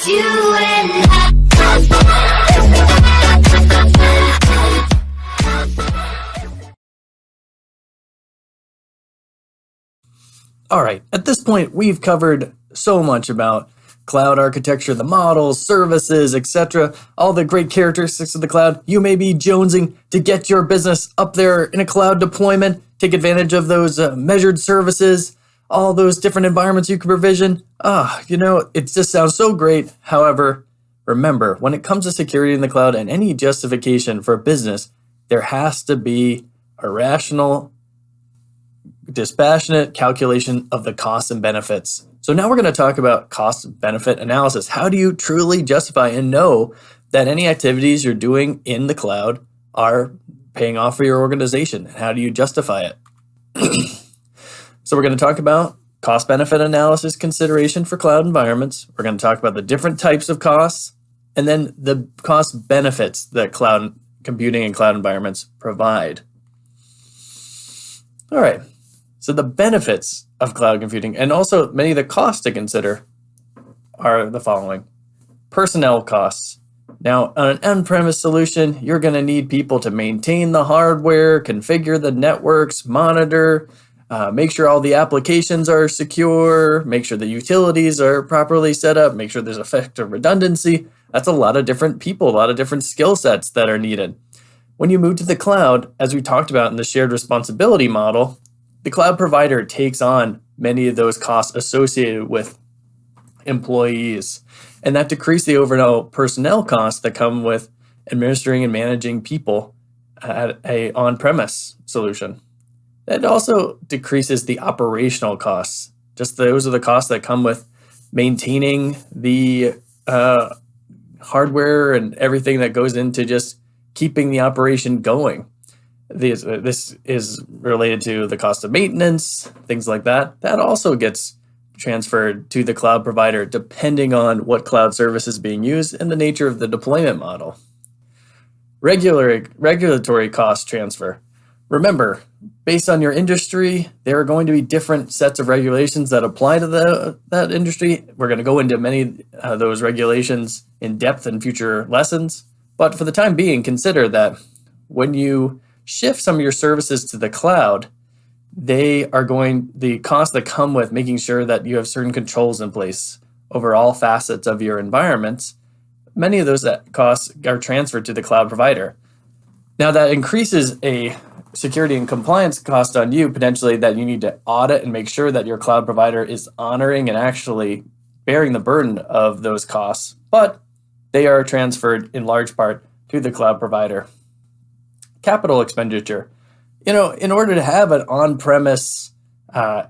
just you and I. All right, at this point, we've covered so much about cloud architecture, the models, services, etc., all the great characteristics of the cloud. You may be jonesing to get your business up there in a cloud deployment, take advantage of those measured services, all those different environments you can provision. It just sounds so great. However, remember, when it comes to security in the cloud and any justification for a business, there has to be a rational, dispassionate calculation of the costs and benefits. So now we're going to talk about cost-benefit analysis. How do you truly justify and know that any activities you're doing in the cloud are paying off for your organization? And how do you justify it? So we're going to talk about cost-benefit analysis consideration for cloud environments. We're going to talk about the different types of costs, and then the cost benefits that cloud computing and cloud environments provide. All right. So the benefits of cloud computing and also many of the costs to consider are the following. Personnel costs. Now, on an on-premise solution, you're going to need people to maintain the hardware, configure the networks, monitor, make sure all the applications are secure, make sure the utilities are properly set up, make sure there's effective redundancy. That's a lot of different people, a lot of different skill sets that are needed. When you move to the cloud, as we talked about in the shared responsibility model, the cloud provider takes on many of those costs associated with employees, and that decreases the overall personnel costs that come with administering and managing people at a on-premise solution. That also decreases the operational costs. Just those are the costs that come with maintaining the hardware and everything that goes into just keeping the operation going. This is related to the cost of maintenance, things like that. That also gets transferred to the cloud provider depending on what cloud service is being used and the nature of the deployment model. Regulatory cost transfer. Remember, based on your industry, there are going to be different sets of regulations that apply to that industry. We're going to go into many of those regulations in depth in future lessons. But for the time being, consider when you shift some of your services to the cloud, the costs that come with making sure that you have certain controls in place over all facets of your environments, many of those costs are transferred to the cloud provider. Now that increases a security and compliance cost on you, potentially, that you need to audit and make sure that your cloud provider is honoring and actually bearing the burden of those costs, but they are transferred in large part to the cloud provider. Capital expenditure. In order to have an on-premise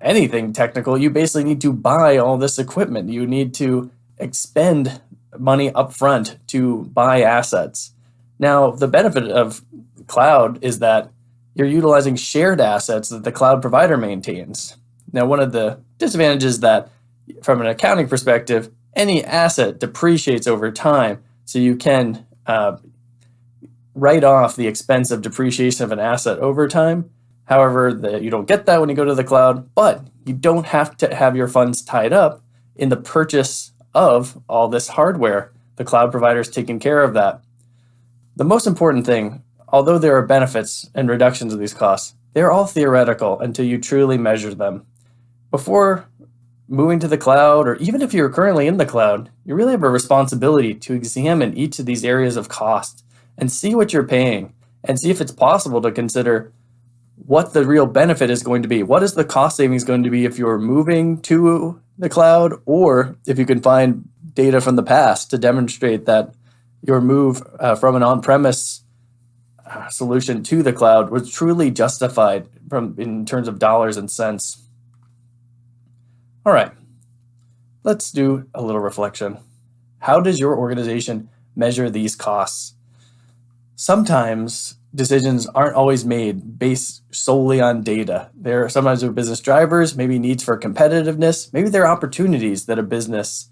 anything technical, you basically need to buy all this equipment. You need to expend money upfront to buy assets. Now, the benefit of cloud is that you're utilizing shared assets that the cloud provider maintains. Now, one of the disadvantages is that from an accounting perspective, any asset depreciates over time, so you can write off the expense of depreciation of an asset over time. However, you don't get that when you go to the cloud, but you don't have to have your funds tied up in the purchase of all this hardware. The cloud provider is taking care of that. The most important thing, although there are benefits and reductions of these costs, they're all theoretical until you truly measure them. Before moving to the cloud, or even if you're currently in the cloud, you really have a responsibility to examine each of these areas of cost and see what you're paying and see if it's possible to consider what the real benefit is going to be. What is the cost savings going to be if you're moving to the cloud, or if you can find data from the past to demonstrate that your move from an on-premise solution to the cloud was truly justified in terms of dollars and cents. All right, let's do a little reflection. How does your organization measure these costs? Sometimes decisions aren't always made based solely on data. There are sometimes business drivers, maybe needs for competitiveness, maybe there are opportunities that a business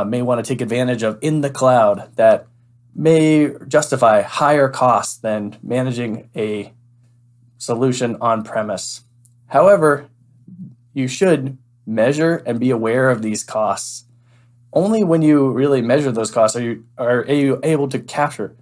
may want to take advantage of in the cloud that may justify higher costs than managing a solution on-premise. However, you should measure and be aware of these costs. Only when you really measure those costs are you able to capture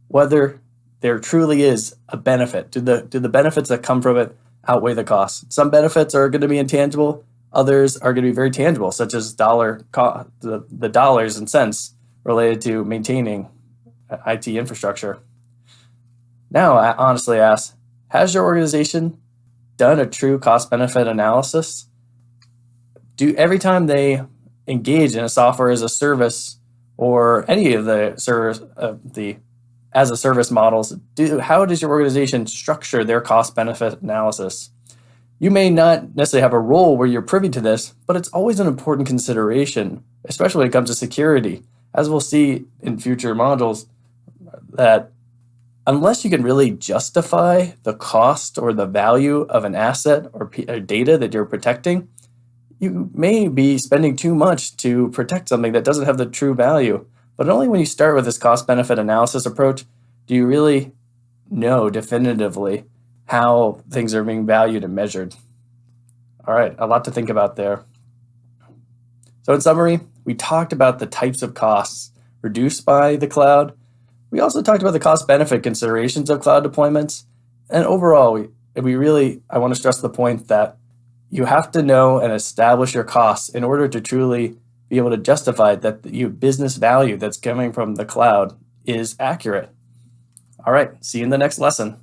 whether there truly is a benefit. Do the benefits that come from it outweigh the costs? Some benefits are going to be intangible. Others are going to be very tangible, such as the dollars and cents related to maintaining IT infrastructure. Now, I honestly ask, has your organization done a true cost-benefit analysis? Every time they engage in a software as a service or any of the service the as a service models, how does your organization structure their cost-benefit analysis? You may not necessarily have a role where you're privy to this, but it's always an important consideration, especially when it comes to security. As we'll see in future modules, that unless you can really justify the cost or the value of an asset or data that you're protecting, you may be spending too much to protect something that doesn't have the true value. But only when you start with this cost-benefit analysis approach do you really know definitively how things are being valued and measured. All right, a lot to think about there. So in summary, we talked about the types of costs reduced by the cloud. We also talked about the cost-benefit considerations of cloud deployments. And overall, I want to stress the point that you have to know and establish your costs in order to truly be able to justify that your business value that's coming from the cloud is accurate. All right, see you in the next lesson.